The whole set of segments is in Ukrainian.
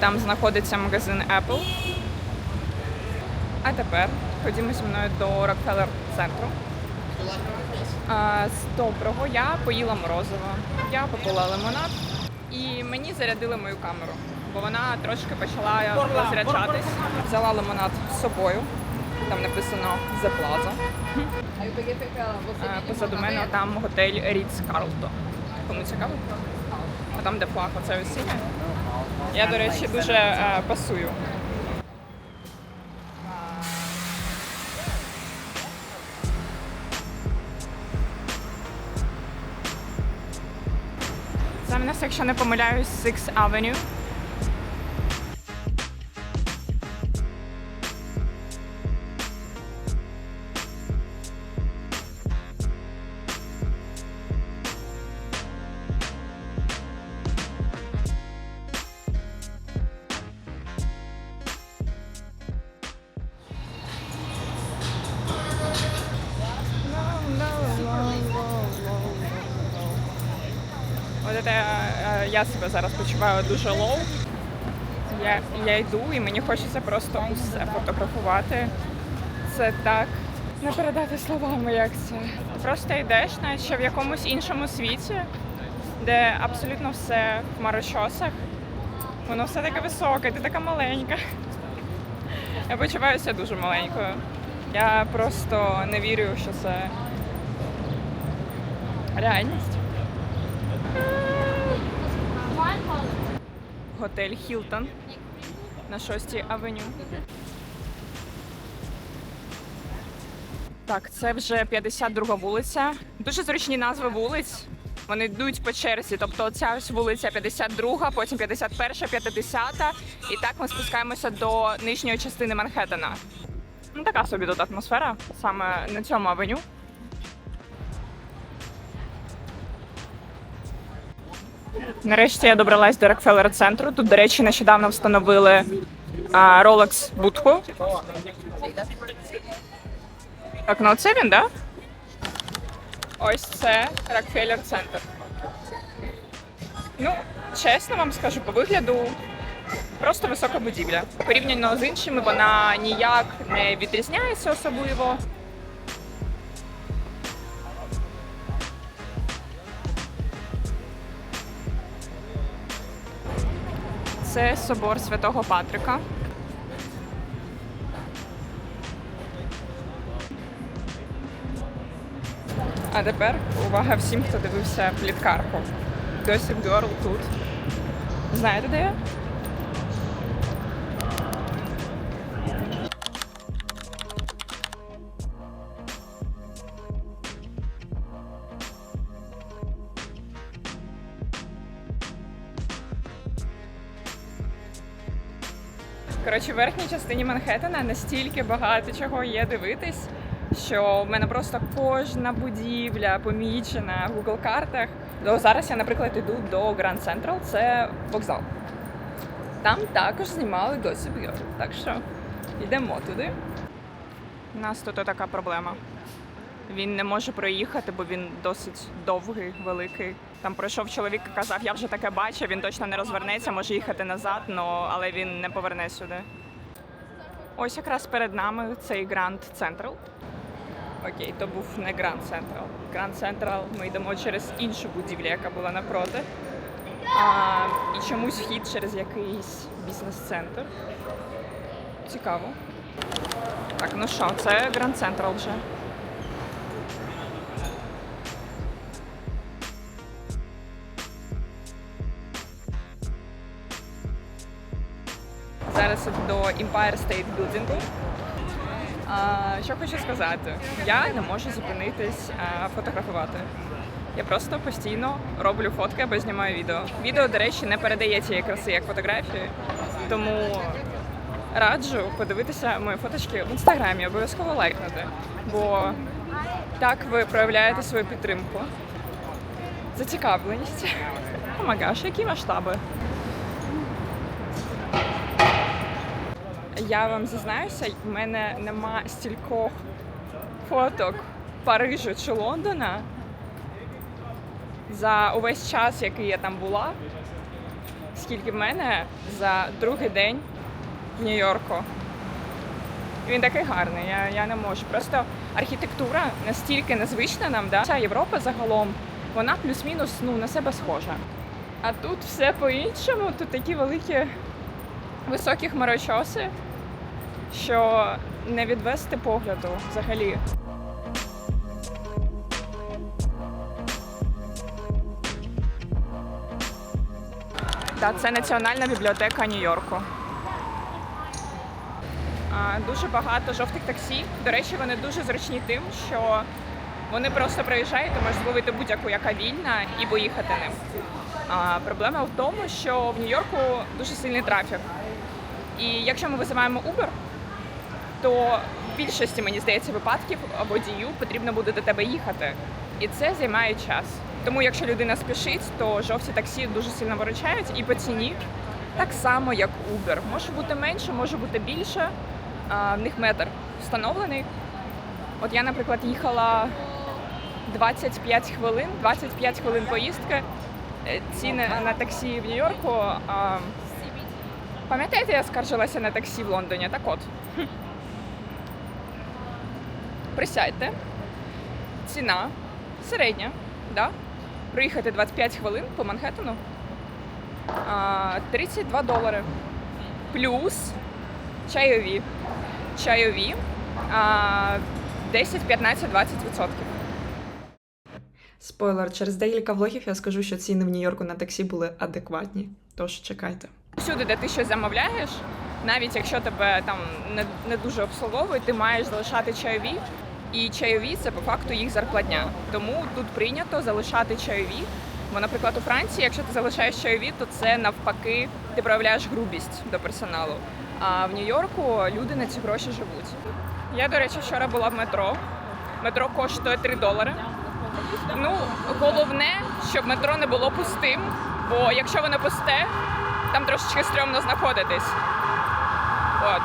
Там знаходиться магазин Apple. А тепер ходімо зі мною до Рокфеллер-центру. З доброго я поїла морозиво, я попила лимонад і мені зарядили мою камеру, бо вона трошки почала розряджатись. Взяла лимонад з собою, там написано The Plaza. Позаду мене там готель Рітц-Карлтон. Кому цікаво? А там де флаг, оце ось синє. Я, до речі, дуже пасую. Це в нас, якщо не помиляюсь, Sixth Avenue. От це я себе зараз почуваю дуже лоу. Я йду і мені хочеться просто усе фотографувати. Це так не передати словами, як це. Просто йдеш, наче в якомусь іншому світі, де абсолютно все в хмарочосах. Воно все таке високе, ти така маленька. Я почуваюся дуже маленькою. Я просто не вірю, що це реальність. Готель Хілтон на 6-й авеню. Так, це вже 52-га вулиця. Дуже зручні назви вулиць. Вони йдуть по черзі. Тобто ця ось вулиця 52-га, потім 51-ша, 50-та. І так ми спускаємося до нижньої частини Манхеттена. Ну, така собі тут атмосфера, саме на цьому авеню. Нарешті я добралась до Рокфеллер-центру. Тут, до речі, нещодавно встановили Rolex-будку. Так, ну це він, да? Ось це Рокфеллер-центр. Ну, чесно вам скажу, по вигляду просто висока будівля. Порівняно з іншими вона ніяк не відрізняється особливо. Це собор Святого Патрика. А тепер увага всім, хто дивився пліткарку. Gossip Girl тут. Знаєте, де я? Коротше, в верхній частині Манхеттена настільки багато чого є дивитись, що в мене просто кожна будівля помічена в Google картах. Зараз я, наприклад, йду до Grand Central, це вокзал. Там також знімали Gossip Girl, так що йдемо туди. У нас тут така проблема. Він не може проїхати, бо він досить довгий, великий. Там пройшов чоловік і казав, я вже таке бачив, він точно не розвернеться, може їхати назад, але він не поверне сюди. Ось якраз перед нами цей Grand Central. Окей, то був не Grand Central. Grand Central ми йдемо через іншу будівлю, яка була напроти. І чомусь вхід через якийсь бізнес-центр. Цікаво. Так, ну що, це Grand Central вже. Зараз до Empire State Building. Що хочу сказати, я не можу зупинитись фотографувати. Я просто постійно роблю фотки або знімаю відео. Відео, до речі, не передає цієї краси, як фотографії, тому раджу подивитися мої фоточки в інстаграмі, обов'язково лайкнути, бо так ви проявляєте свою підтримку, зацікавленість. О май гаш, які масштаби. Я вам зізнаюся, в мене нема стількох фоток Парижу чи Лондона за увесь час, який я там була, скільки в мене за другий день в Нью-Йорку. Він такий гарний, я не можу. Просто архітектура настільки незвична нам, да? Вся Європа загалом, вона плюс-мінус на себе схожа. А тут все по-іншому, тут такі великі високі хмарочоси, що не відвести погляду взагалі. Та це Національна бібліотека Нью-Йорку. Дуже багато жовтих таксі. До речі, вони дуже зручні тим, що вони просто приїжджають, ти можеш зловити будь-яку, яка вільна, і поїхати ним. Проблема в тому, що в Нью-Йорку дуже сильний трафік. І якщо ми визиваємо Uber, то в більшості, мені здається, випадків водію потрібно буде до тебе їхати. І це займає час. Тому якщо людина спішить, то жовті таксі дуже сильно виручають. І по ціні так само, як Uber. Може бути менше, може бути більше. В них метр встановлений. От я, наприклад, їхала 25 хвилин поїздки. Ціни на таксі в Нью-Йорку. Пам'ятаєте, я скаржилася на таксі в Лондоні? Так от. Присядьте. Ціна середня, да? Проїхати 25 хвилин по Манхеттену. $32. Плюс чайові. 10, 15, 20%. Спойлер, через декілька влогів я скажу, що ціни в Нью-Йорку на таксі були адекватні. Тож чекайте. Всюди, де ти щось замовляєш, навіть якщо тебе там не дуже обслуговують, ти маєш залишати чайові. І чайові – це по факту їх зарплатня. Тому тут прийнято залишати чайові. Бо, наприклад, у Франції, якщо ти залишаєш чайові, то це навпаки, ти проявляєш грубість до персоналу. А в Нью-Йорку люди на ці гроші живуть. Я, до речі, вчора була в метро. Метро коштує $3. Головне, щоб метро не було пустим, бо якщо воно пусте, там трошечки стрьомно знаходитись. От.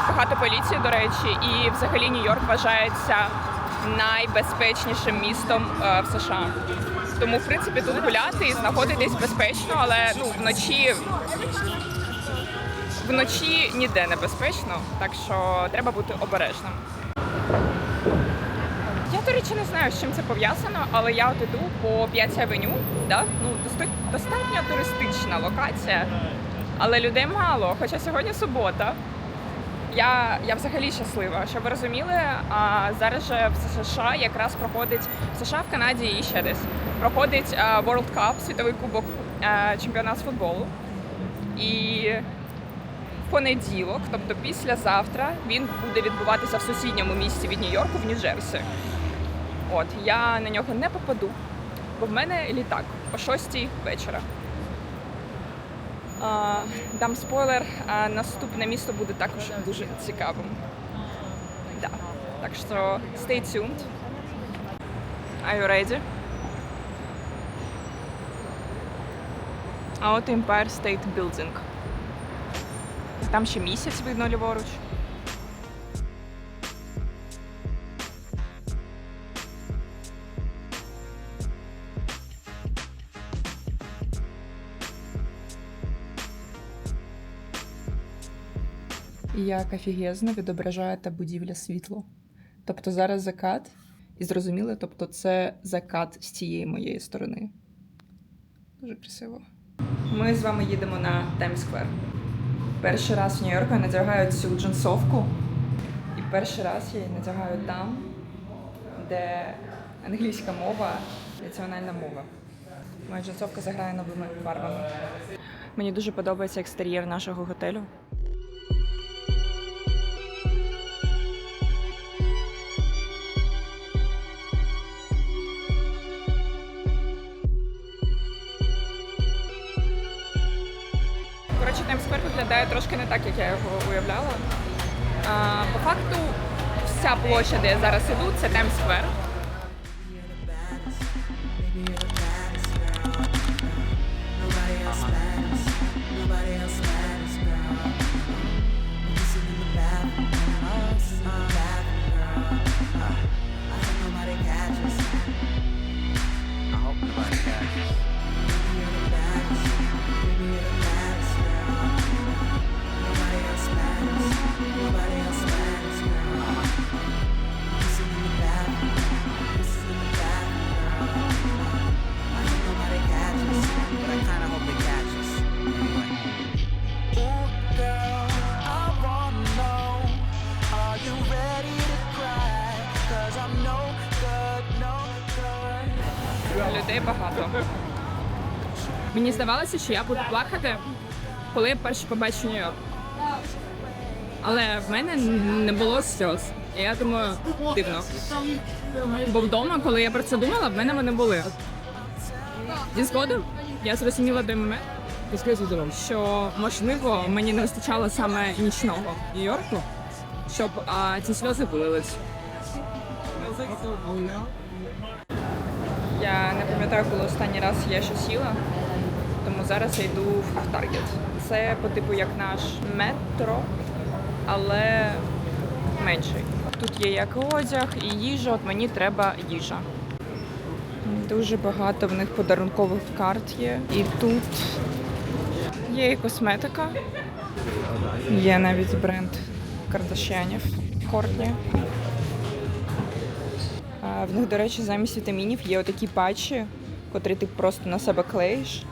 Багато поліції, до речі, і взагалі Нью-Йорк вважається найбезпечнішим містом в США. Тому, в принципі, тут гуляти і знаходитись безпечно, але вночі ніде не безпечно, так що треба бути обережним. Я, до речі, не знаю, з чим це пов'язано, але я от іду по 5-й авеню, да? Достатньо туристична локація, але людей мало, хоча сьогодні субота. Я взагалі щаслива, щоб ви розуміли, зараз же в США якраз проходить, в США, в Канаді і ще десь, проходить World Cup, світовий кубок, чемпіонат з футболу. І в понеділок, тобто післязавтра, він буде відбуватися в сусідньому місті від Нью-Йорку, в Нью-Джерсі. От, я на нього не попаду, бо в мене літак о 6 вечора. Дам спойлер, наступне місто буде також дуже цікавим. Да. Так що stay tuned. Are you ready? А от Empire State Building. Там ще місяць видно ліворуч. Як офігезно відображає та будівля світло. Тобто зараз закат, і зрозуміли, тобто це закат з цієї моєї сторони. Дуже красиво. Ми з вами їдемо на Таймс-сквер. Перший раз в Нью-Йорку я надягаю цю джинсовку. І перший раз я її надягаю там, де англійська мова – національна мова. Моя джинсовка заграє новими фарбами. Мені дуже подобається екстер'єр нашого готелю. Коротше, Таймс-сквер виглядає трошки не так, як я його уявляла. По факту, вся площа, де я зараз іду, це Таймс-сквер. людей багато. Мені здавалося, що я буду плакати, коли я перше побачу Нью-Йорк. Але в мене не було сльоз. І я думаю, дивно. Бо вдома, коли я про це думала, в мене вони були. Зі згодом я зрозуміла той момент, що, можливо, мені не вистачало саме нічного Нью-Йорку, щоб ці сльози вилились. Я не пам'ятаю, коли останній раз я щось їла, тому зараз я йду в Target. Це по типу як наш метро, але менший. Тут є як одяг і їжа, от мені треба їжа. Дуже багато в них подарункових карт є. І тут є і косметика. Є навіть бренд Кардашянів, Кортні. В них, до речі, замість вітамінів є отакі патчі, котрі ти просто на себе клеїш.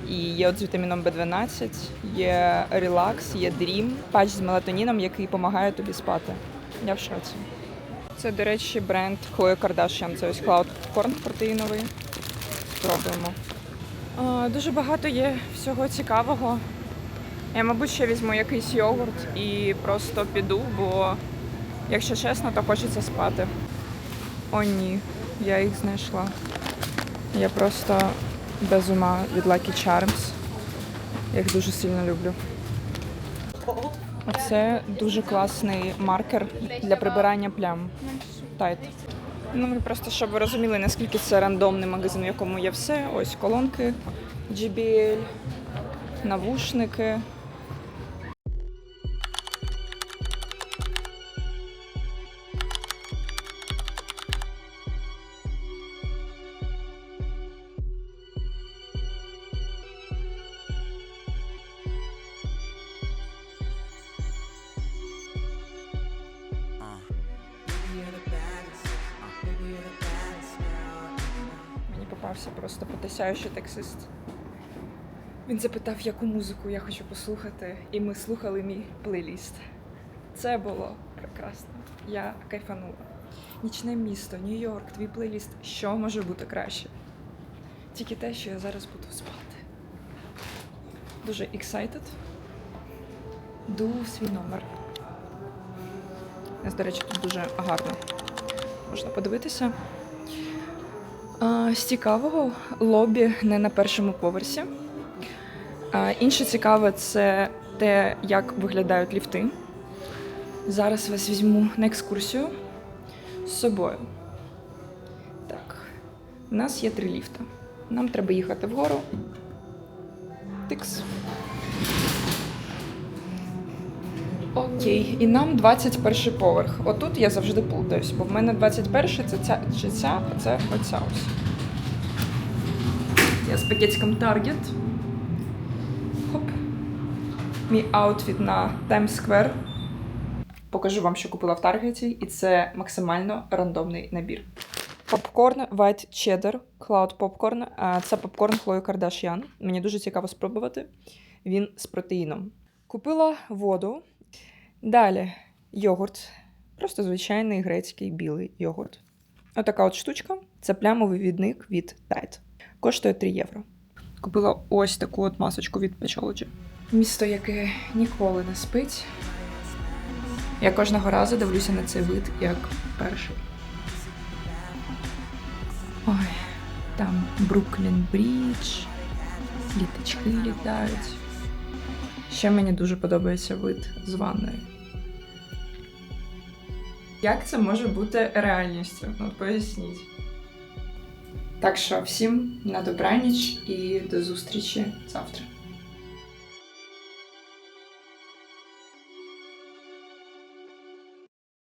І є от з вітаміном B12, є Relax, є Dream, патч з мелатоніном, який допомагає тобі спати. Я в шоці. Це, до речі, бренд Khloe Kardashian. Це ось Cloud Popcorn протеїновий. Спробуємо. Дуже багато є всього цікавого. Я, мабуть, ще візьму якийсь йогурт і просто піду, бо, якщо чесно, то хочеться спати. О, ні, я їх знайшла. Я просто без ума від Lucky Charms. Я їх дуже сильно люблю. Оце дуже класний маркер для прибирання плям. Тайт. Ну, ви просто, щоб ви розуміли, наскільки це рандомний магазин, в якому є все. Ось колонки, JBL, навушники. Мені попався просто потрясаючий таксист. Він запитав, яку музику я хочу послухати, і ми слухали мій плейліст. Це було прекрасно. Я кайфанула. Нічне місто, Нью-Йорк, твій плейліст. Що може бути краще? Тільки те, що я зараз буду спати. Дуже excited. Йду в свій номер. До речі, тут дуже гарно. Можна подивитися. З цікавого лобі не на першому поверсі. Інше цікаве – це те, як виглядають ліфти. Зараз вас візьму на екскурсію з собою. Так, у нас є 3 ліфти. Нам треба їхати вгору. Тикс. Окей, і нам 21 поверх. Отут я завжди плутаюсь, бо в мене 21 це ця чи ця, а це оця ось. Я з пакетиком Target. Хоп. Мій аутфіт на Times Square. Покажу вам, що купила в Таргеті, і це максимально рандомний набір. Попкорн White Cheddar, Cloud Popcorn. Це попкорн Khloe Kardashian. Мені дуже цікаво спробувати. Він з протеїном. Купила воду. Далі йогурт. Просто звичайний грецький білий йогурт. Отака от штучка. Це плямовий відник від Tide. Коштує 3 євро. Купила ось таку от масочку від Pachology. Місто, яке ніколи не спить. Я кожного разу дивлюся на цей вид як перший. Ой, там Бруклін Брідж, літачки літають. Ще мені дуже подобається вид з ванною. Як це може бути реальністю? От поясніть. Так що всім на добраніч і до зустрічі завтра.